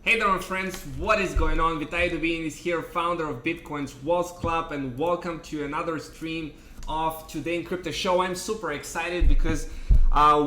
Hey there, my friends, what is going on? Vitaly Dubin is here, founder of Bitcoin's Walls Club, and welcome to another stream of Today in Crypto Show. I'm super excited because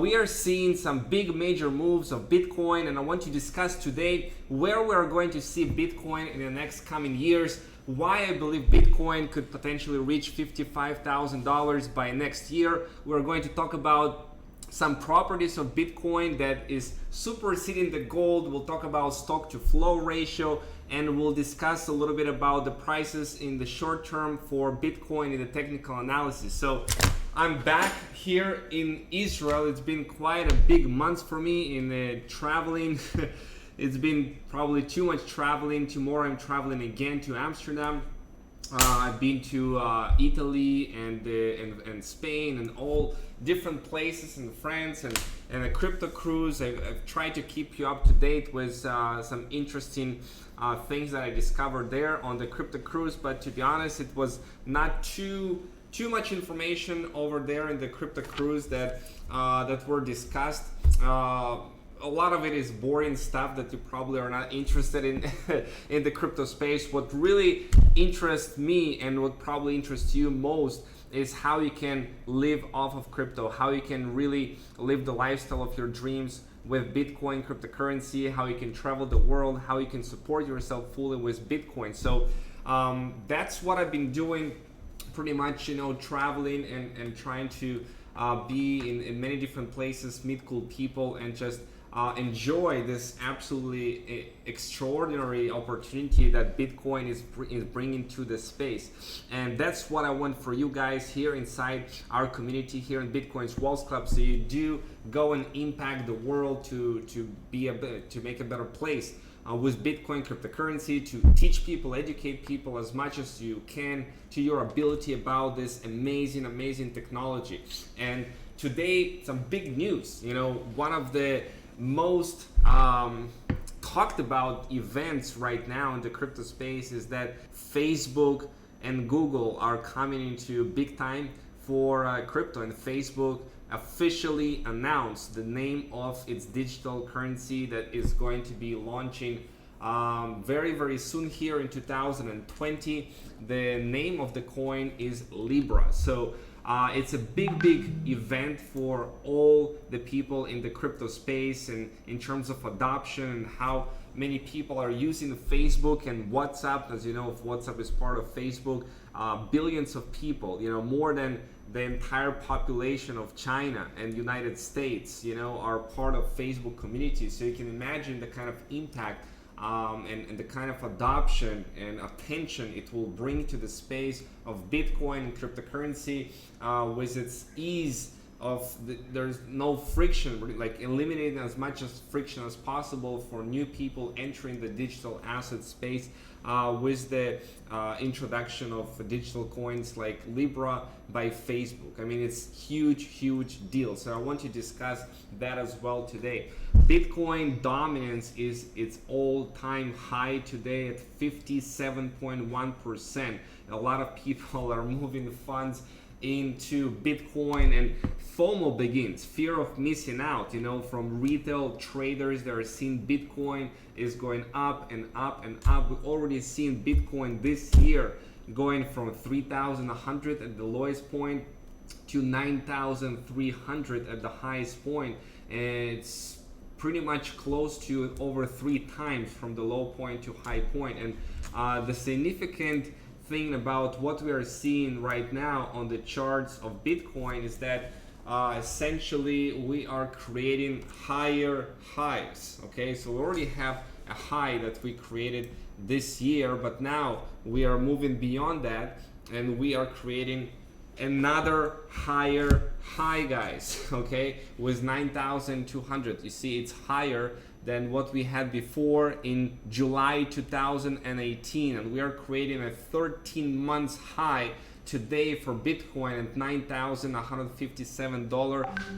we are seeing some big major moves of Bitcoin, and I want to discuss today where we are going to see Bitcoin in the next coming years, why I believe Bitcoin could potentially reach $55,000 by next year. We're going to talk about some properties of Bitcoin that is superseding the gold. We'll talk about stock to flow ratio, and we'll discuss a little bit about the prices in the short term for Bitcoin in the technical analysis. So I'm back here in Israel. It's been quite a big month for me in traveling. It's been probably too much traveling. Tomorrow I'm traveling again to Amsterdam. I've been to Italy and Spain and all different places in France and a crypto cruise. I've tried to keep you up to date with some interesting things that I discovered there on the crypto cruise. But to be honest, it was not too much information over there in the crypto cruise that were discussed. A lot of it is boring stuff that you probably are not interested in in the crypto space. What really interests me and what probably interests you most is how you can live off of crypto, how you can really live the lifestyle of your dreams with Bitcoin cryptocurrency, how you can travel the world, how you can support yourself fully with Bitcoin. So that's what I've been doing pretty much, traveling and trying to be in many different places, meet cool people, and just enjoy this absolutely extraordinary opportunity that Bitcoin is bringing to the space. And that's what I want for you guys here inside our community here in Bitcoin's Walls Club, so you do go and impact the world to make a better place with Bitcoin cryptocurrency, to teach people, educate people as much as you can to your ability about this amazing technology. And today, some big news. One of the most talked about events right now in the crypto space is that Facebook and Google are coming into big time for crypto, and Facebook officially announced the name of its digital currency that is going to be launching very soon here in 2020. The name of the coin is Libra. So it's a big event for all the people in the crypto space, and in terms of adoption and how many people are using Facebook and WhatsApp. As you know, if WhatsApp is part of Facebook, billions of people, more than the entire population of China and United States, are part of Facebook community. So you can imagine the kind of impact and the kind of adoption and attention it will bring to the space of Bitcoin and cryptocurrency, with its ease of there's no friction, like eliminating as much as friction as possible for new people entering the digital asset space, with the introduction of digital coins like Libra by Facebook. I mean, it's huge deal. So I want to discuss that as well today. Bitcoin dominance is its all-time high today at 57.1%. A lot of people are moving funds into Bitcoin, and FOMO begins, fear of missing out, from retail traders that are seeing Bitcoin is going up and up and up. We've already seen Bitcoin this year going from 3,100 at the lowest point to 9,300 at the highest point, and it's pretty much close to over 3 times from the low point to high point. And the significant thing about what we are seeing right now on the charts of Bitcoin is that essentially we are creating higher highs. Okay, so we already have a high that we created this year, but now we are moving beyond that and we are creating another higher high, guys. Okay, with 9,200. You see, it's higher than what we had before in July 2018, and we are creating a 13 months high today for Bitcoin at $9,157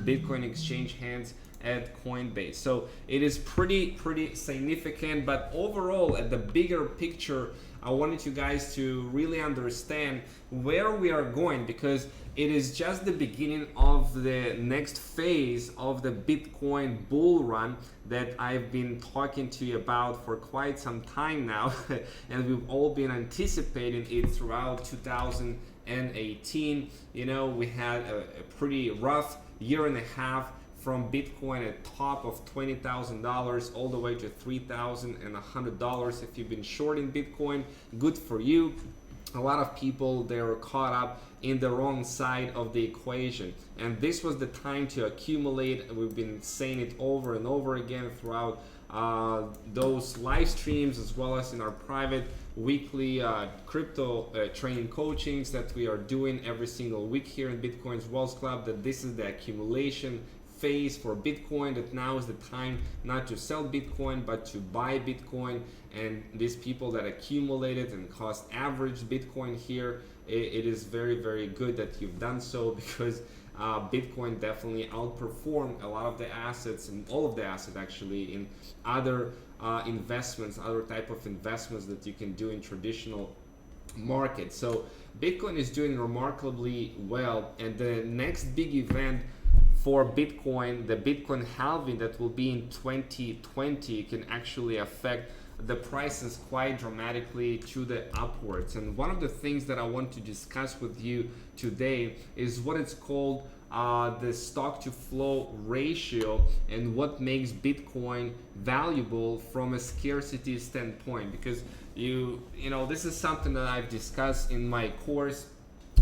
Bitcoin exchange hands at Coinbase. So it is pretty significant. But overall, at the bigger picture, I wanted you guys to really understand where we are going, because it is just the beginning of the next phase of the Bitcoin bull run that I've been talking to you about for quite some time now. And we've all been anticipating it throughout 2018. We had a pretty rough year and a half, from Bitcoin at top of $20,000 all the way to $3,100. If you've been shorting Bitcoin, good for you. A lot of people, they were caught up in the wrong side of the equation, and this was the time to accumulate. We've been saying it over and over again throughout those live streams, as well as in our private weekly crypto training coachings that we are doing every single week here in Bitcoin's Wealth Club, that this is the accumulation phase for Bitcoin, that now is the time not to sell Bitcoin but to buy Bitcoin. And these people that accumulated and cost average Bitcoin here, it is very, very good that you've done so, because Bitcoin definitely outperformed a lot of the assets, and all of the assets actually, in other investments, other type of investments that you can do in traditional markets. So Bitcoin is doing remarkably well, and the next big event for Bitcoin, the Bitcoin halving that will be in 2020, can actually affect the prices quite dramatically to the upwards. And one of the things that I want to discuss with you today is what it's called the stock to flow ratio, and what makes Bitcoin valuable from a scarcity standpoint. Because this is something that I've discussed in my course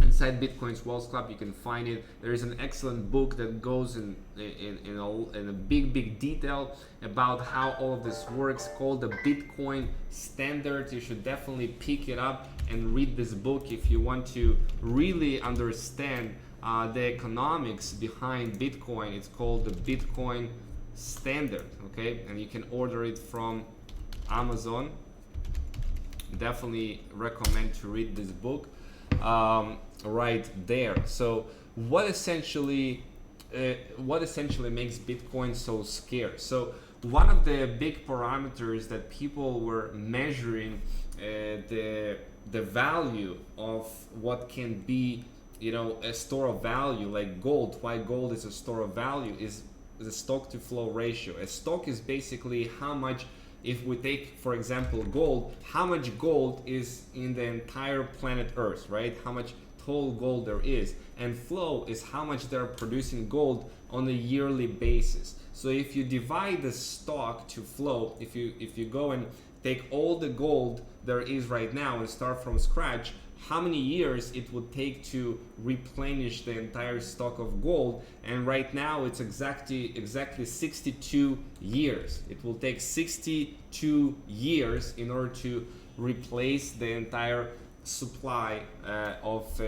inside Bitcoin's Wealth Club. You can find it. There is an excellent book that goes in a big detail about how all of this works, called the Bitcoin Standard. You should definitely pick it up and read this book if you want to really understand the economics behind Bitcoin. It's called the Bitcoin Standard, okay? And you can order it from Amazon. Definitely recommend to read this book. Right there. So what essentially makes Bitcoin so scarce? So one of the big parameters that people were measuring the value of what can be a store of value, like gold. Why gold is a store of value is the stock to flow ratio. A stock is basically how much, if we take, for example, gold, how much gold is in the entire planet Earth, right? How much total gold there is. And flow is how much they're producing gold on a yearly basis. So if you divide the stock to flow, if you go and take all the gold there is right now and start from scratch, how many years it would take to replenish the entire stock of gold? And right now it's exactly 62 years. It will take 62 years in order to replace the entire supply of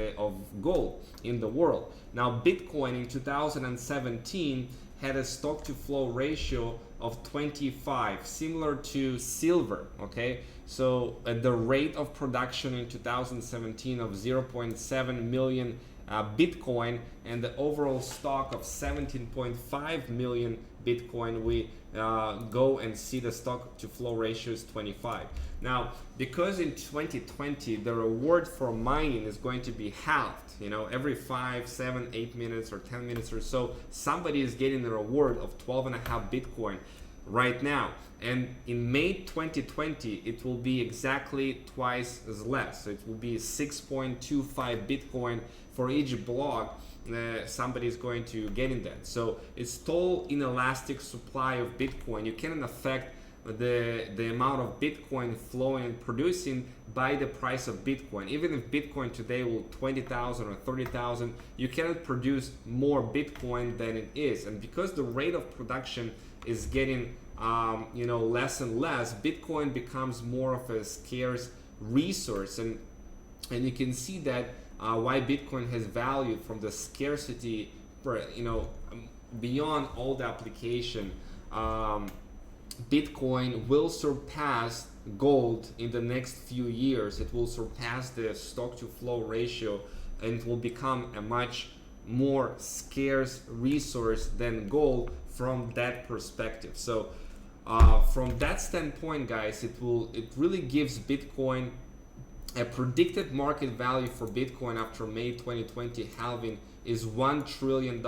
gold in the world. Now Bitcoin in 2017 had a stock to flow ratio of 25, similar to silver, okay? So at the rate of production in 2017 of 0.7 million Bitcoin, and the overall stock of 17.5 million Bitcoin, we go and see the stock to flow ratio is 25. Now, because in 2020 the reward for mining is going to be halved, every 5, 7, 8 minutes or 10 minutes or so, somebody is getting the reward of 12.5 Bitcoin right now. And in May 2020 it will be exactly twice as less. So it will be 6.25 Bitcoin for each block somebody is going to get in that. So it's total inelastic supply of Bitcoin. You cannot affect the amount of Bitcoin flowing and producing by the price of Bitcoin. Even if Bitcoin today will 20,000 or 30,000, you cannot produce more Bitcoin than it is. And because the rate of production is getting less and less, Bitcoin becomes more of a scarce resource. And you can see that why Bitcoin has value from the scarcity, beyond all the application. Bitcoin will surpass gold in the next few years. It will surpass the stock to flow ratio, and it will become a much more scarce resource than gold from that perspective. So from that standpoint, guys, it really gives Bitcoin A predicted market value for Bitcoin after May 2020 halving is $1 trillion,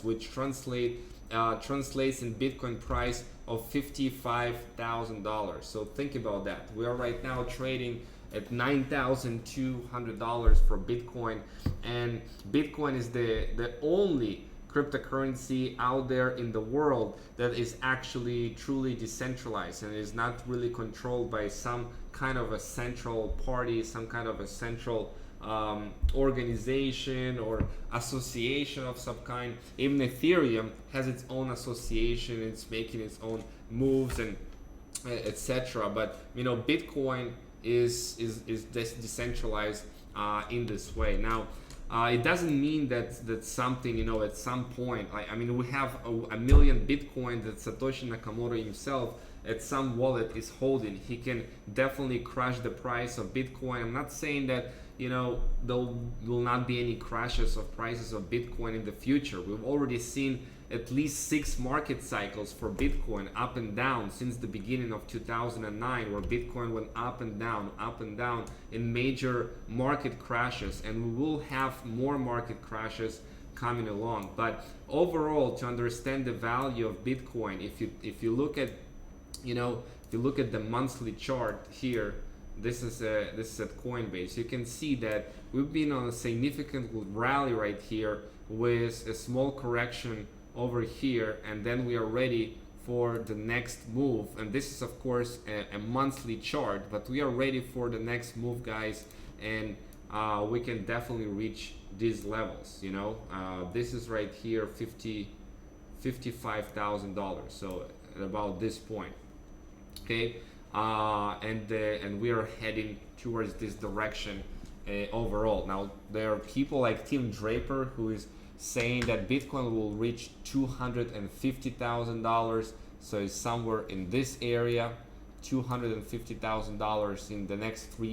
which translates in Bitcoin price of $55,000. So think about that. We are right now trading at $9,200 for Bitcoin, and Bitcoin is the only cryptocurrency out there in the world that is actually truly decentralized and is not really controlled by some kind of a central party, some kind of a central organization or association of some kind. Even Ethereum has its own association, it's making its own moves and etc. But Bitcoin is decentralized in this way. Now it doesn't mean that something, at some point, we have a million Bitcoin that Satoshi Nakamoto himself at some wallet is holding. He can definitely crush the price of Bitcoin. I'm not saying that there will not be any crashes of prices of Bitcoin in the future. We've already seen at least 6 market cycles for Bitcoin up and down since the beginning of 2009, where Bitcoin went up and down in major market crashes, and we will have more market crashes coming along. But overall, to understand the value of Bitcoin, if you look at the monthly chart here, this is at Coinbase, you can see that we've been on a significant rally right here with a small correction over here, and then we are ready for the next move. And this is of course a monthly chart, but we are ready for the next move, guys, and we can definitely reach these levels. This is right here, $55,000, so at about this point, okay. And we are heading towards this direction overall. Now there are people like Tim Draper who is saying that Bitcoin will reach $250,000, so it's somewhere in this area, $250,000 in the next 4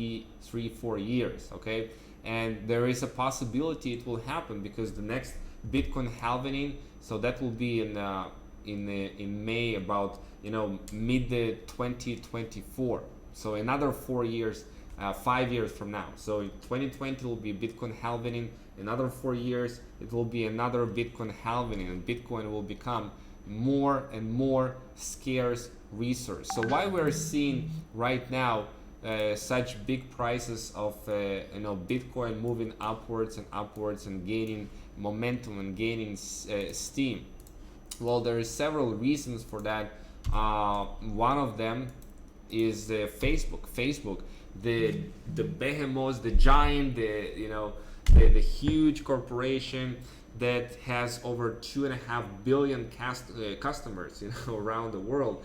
years, okay. And there is a possibility it will happen because the next Bitcoin halving, so that will be in May, about mid 2024, so another 4 years, 5 years from now. So in 2020 will be Bitcoin halving, another 4 years it will be another Bitcoin halving, and Bitcoin will become more and more scarce resource. So why we're seeing right now such big prices of Bitcoin moving upwards and gaining momentum and gaining steam? Well, there are several reasons for that. One of them is Facebook, the behemoth, the giant, the huge corporation that has over 2.5 billion customers around the world.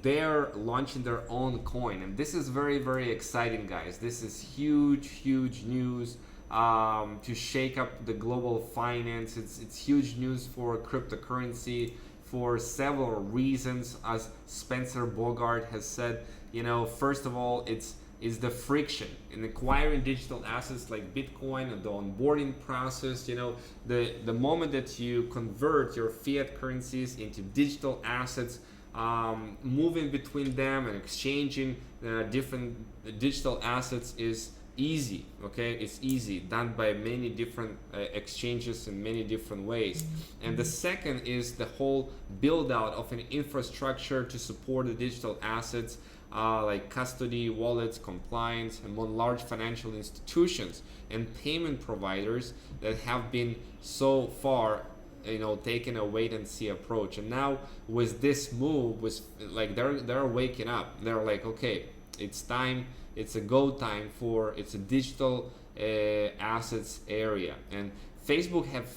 They're launching their own coin, and this is very, very exciting, guys. This is huge news to shake up the global finance. It's huge news for cryptocurrency for several reasons. As Spencer Bogart has said, first of all, it's the friction in acquiring digital assets like Bitcoin and the onboarding process. The moment that you convert your fiat currencies into digital assets, moving between them and exchanging different digital assets is easy, okay. It's easy, done by many different exchanges in many different ways. And the second is the whole build out of an infrastructure to support the digital assets, like custody, wallets, compliance, among large financial institutions and payment providers that have been so far taking a wait and see approach. And now with this move, they're waking up. They're like, okay, it's time. It's a go time for it's a digital assets area. And Facebook have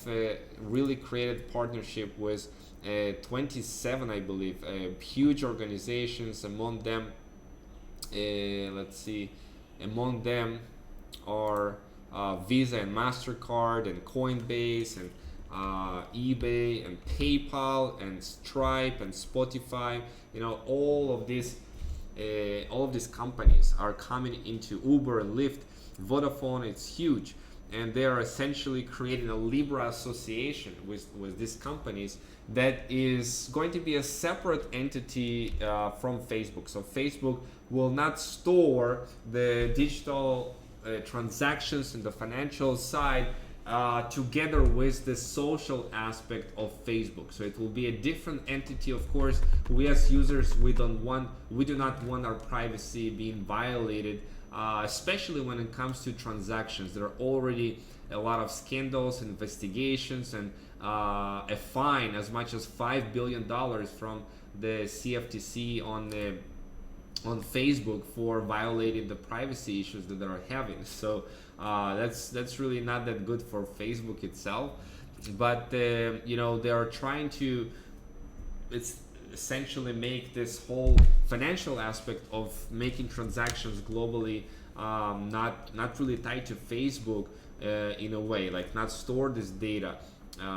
really created partnership with 27, I believe, huge organizations. Among them, among them are Visa and MasterCard and Coinbase and eBay and PayPal and Stripe and Spotify. All of these companies are coming into Uber and Lyft, Vodafone. It's huge. and they are essentially creating a Libra association with these companies that is going to be a separate entity from Facebook. So Facebook will not store the digital transactions and the financial side together with the social aspect of Facebook. So it will be a different entity. Of course, we as users, we do not want our privacy being violated, especially when it comes to transactions. There are already a lot of scandals, investigations, and a fine as much as $5 billion from the CFTC on Facebook for violating the privacy issues that they are having. So that's really not that good for Facebook itself. But you know, they are trying to essentially make this whole financial aspect of making transactions globally not really tied to Facebook in a way, like not store this data,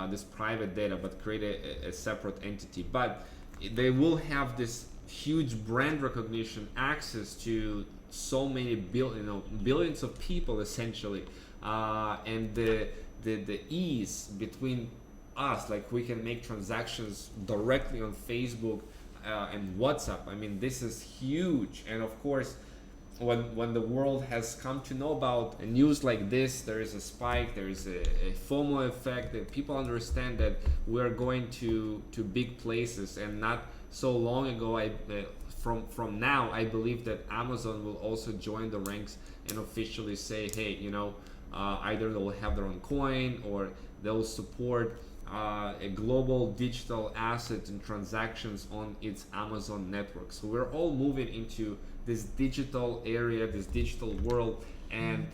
this private data, but create a separate entity. But they will have this huge brand recognition, access to so many billions of people essentially, and the ease between us, like we can make transactions directly on Facebook and WhatsApp. I mean, this is huge. And of course, when the world has come to know about news like this, there is a spike, there is a FOMO effect, that people understand that we're going to big places. And not so long ago, from now, I believe that Amazon will also join the ranks and officially say, hey, you know, either they'll have their own coin or they'll support a global digital asset and transactions on its Amazon network. So we're all moving into this digital area, this digital world, and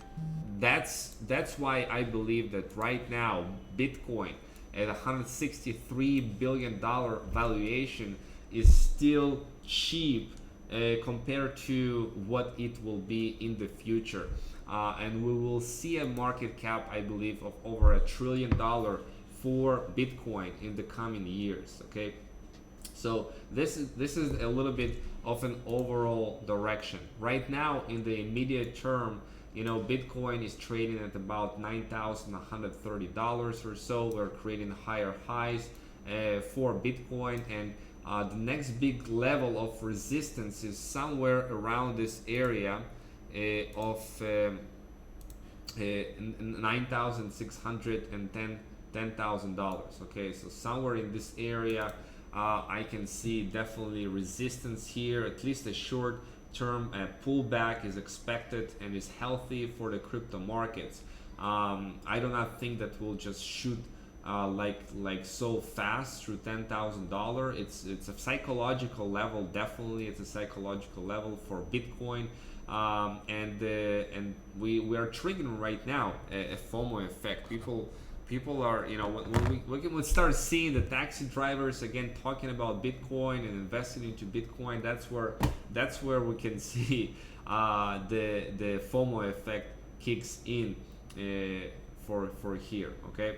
that's why I believe that right now Bitcoin at $163 billion valuation is still cheap compared to what it will be in the future, and we will see a market cap, I believe, of over $1 trillion for Bitcoin in the coming years. Okay, so this is a little bit of an overall direction. Right now, in the immediate term, you know, Bitcoin is trading at about $9,130 or so. We're creating higher highs for Bitcoin, and the next big level of resistance is somewhere around this area of $9,610, $10,000. Okay, so somewhere in this area, I can see definitely resistance here. At least a short term pullback is expected and is healthy for the crypto markets. I do not think that we'll just shoot like so fast through $10,000. It's a psychological level. Definitely, it's a psychological level for Bitcoin, and we are triggering right now a FOMO effect. People are, you know, when we start seeing the taxi drivers again talking about Bitcoin and investing into Bitcoin, that's where we can see the FOMO effect kicks in for here. Okay,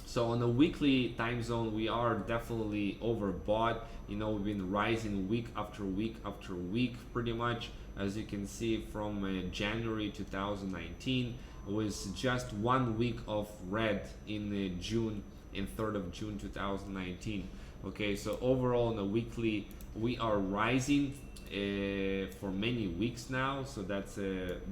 so on a weekly time zone, we are definitely overbought. You know, we've been rising week after week after week, pretty much, as you can see from January 2019. Was just 1 week of red in June, in 3rd of June 2019. Okay, so overall on a weekly, we are rising for many weeks now. So that's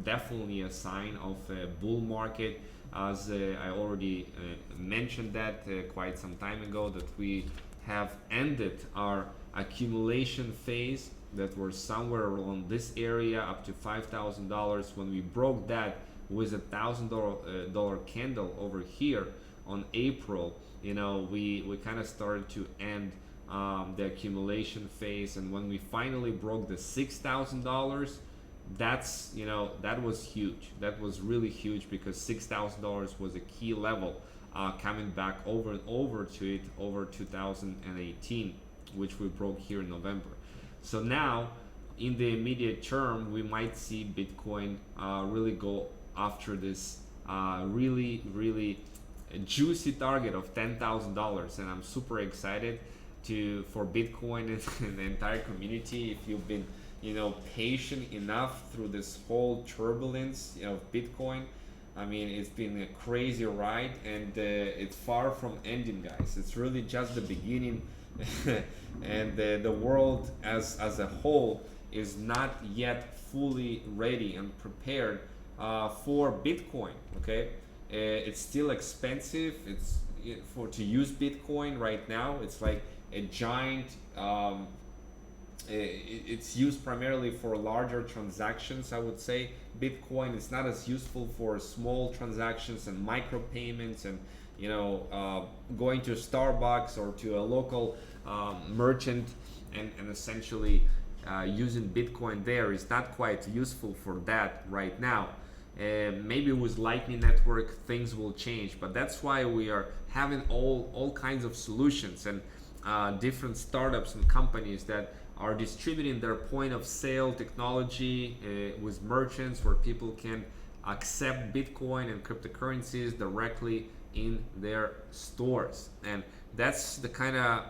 definitely a sign of a bull market, as I already mentioned that quite some time ago, that we have ended our accumulation phase, that we're somewhere around this area up to $5,000. When we broke that with $1,000 candle over here on April, you know, we kind of started to end the accumulation phase. And when we finally broke the $6,000, that's, you know, that was huge. That was really huge, because $6,000 was a key level, coming back over and over to it over 2018, which we broke here in November. So now in the immediate term, we might see Bitcoin really go after this really juicy target of $10,000, and I'm super excited for Bitcoin and the entire community. If you've been, you know, patient enough through this whole turbulence of Bitcoin, I mean, it's been a crazy ride, and it's far from ending, guys. It's really just the beginning, and the world as a whole is not yet fully ready and prepared for Bitcoin. Okay, it's still expensive. It's for to use Bitcoin right now. It's like a giant. It's used primarily for larger transactions, I would say. Bitcoin is not as useful for small transactions and micro payments, and going to Starbucks or to a local merchant, and essentially using Bitcoin there is not quite useful for that right now. Maybe with Lightning Network things will change, but that's why we are having all kinds of solutions and different startups and companies that are distributing their point of sale technology with merchants, where people can accept Bitcoin and cryptocurrencies directly in their stores. And that's the kind of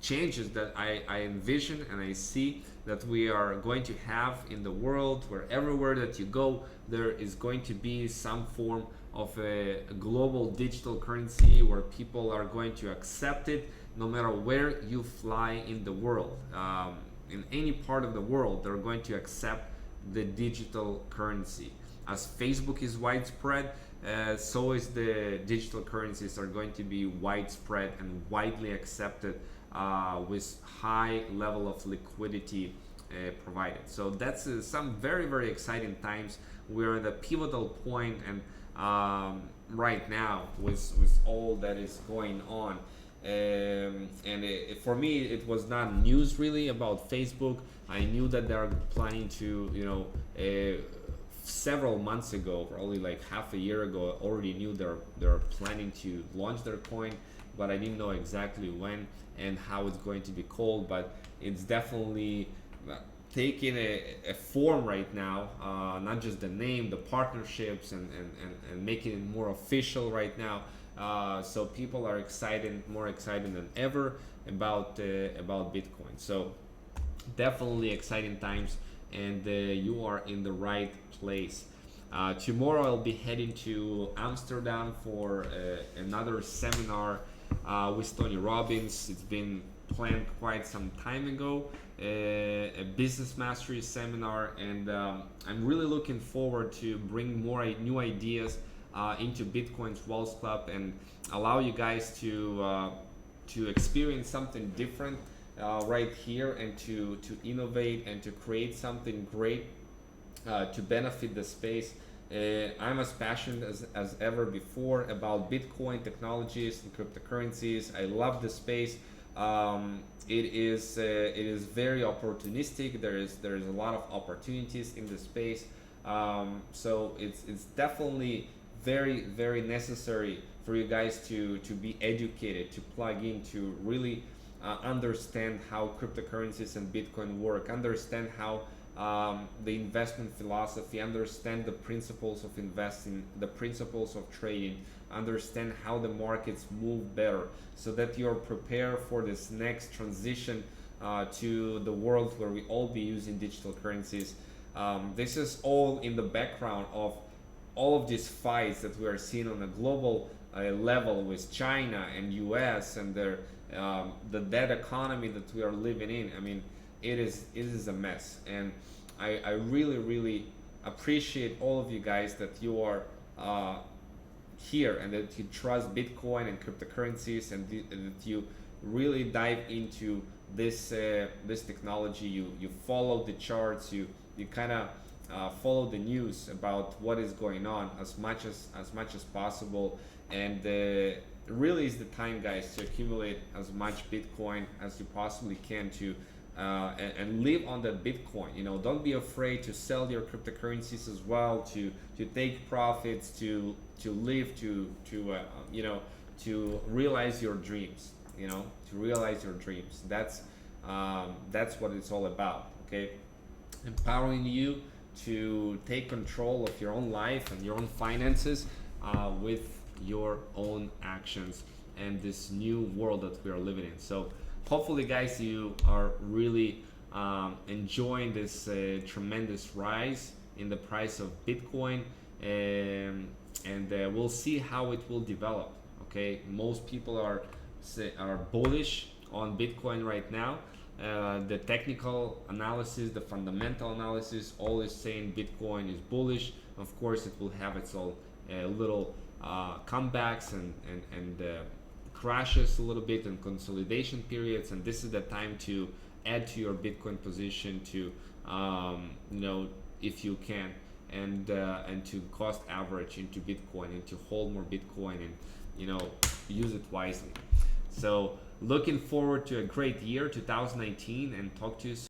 changes that I envision and I see that we are going to have in the world, where everywhere that you go, there is going to be some form of a global digital currency where people are going to accept it no matter where you fly in the world. In any part of the world, they're going to accept the digital currency. As Facebook is widespread, so is the digital currencies are going to be widespread and widely accepted with high level of liquidity provided. So that's some very exciting times. We're at a pivotal point, and right now with all that is going on. For me, it was not news really about Facebook. I knew that they're planning to, several months ago, probably like half a year ago, I already knew they're planning to launch their coin, but I didn't know exactly when and how it's going to be called. But it's definitely taking a form right now, not just the name, the partnerships, and making it more official right now. So people are more excited than ever about Bitcoin. So definitely exciting times, and you are in the right place. Tomorrow I'll be heading to Amsterdam for another seminar with Tony Robbins. It's been planned quite some time ago, a business mastery seminar, and I'm really looking forward to bring more new ideas into Bitcoin's Walls Club and allow you guys to experience something different right here, and to innovate and to create something great to benefit the space. I'm as passionate as ever before about Bitcoin technologies and cryptocurrencies. I love the space. It is very opportunistic. There is a lot of opportunities in the space. So it's definitely very necessary for you guys to be educated, to plug in, to really understand how cryptocurrencies and Bitcoin work, understand how the investment philosophy, understand the principles of investing, the principles of trading, understand how the markets move better, so that you're prepared for this next transition to the world where we all be using digital currencies. This is all in the background of all of these fights that we are seeing on a global level with China and US and the dead economy that we are living in. I mean, it is a mess, and I really appreciate all of you guys that you are here, and that you trust Bitcoin and cryptocurrencies, and that you really dive into this technology. You follow the charts, you kind of follow the news about what is going on as much as possible, and really is the time, guys, to accumulate as much Bitcoin as you possibly can to and live on that Bitcoin. Don't be afraid to sell your cryptocurrencies as well, to take profits, to live, to realize your dreams. To realize your dreams. That's what it's all about. Okay, empowering you to take control of your own life and your own finances with your own actions and this new world that we are living in. So hopefully, guys, you are really enjoying this tremendous rise in the price of Bitcoin. and we'll see how it will develop. Okay, most people are bullish on Bitcoin right now. The technical analysis, the fundamental analysis, all is saying Bitcoin is bullish. Of course, it will have its own little comebacks and crashes a little bit and consolidation periods, and this is the time to add to your Bitcoin position to if you can, and to cost average into Bitcoin and to hold more Bitcoin and use it wisely. So looking forward to a great year 2019, and talk to you soon.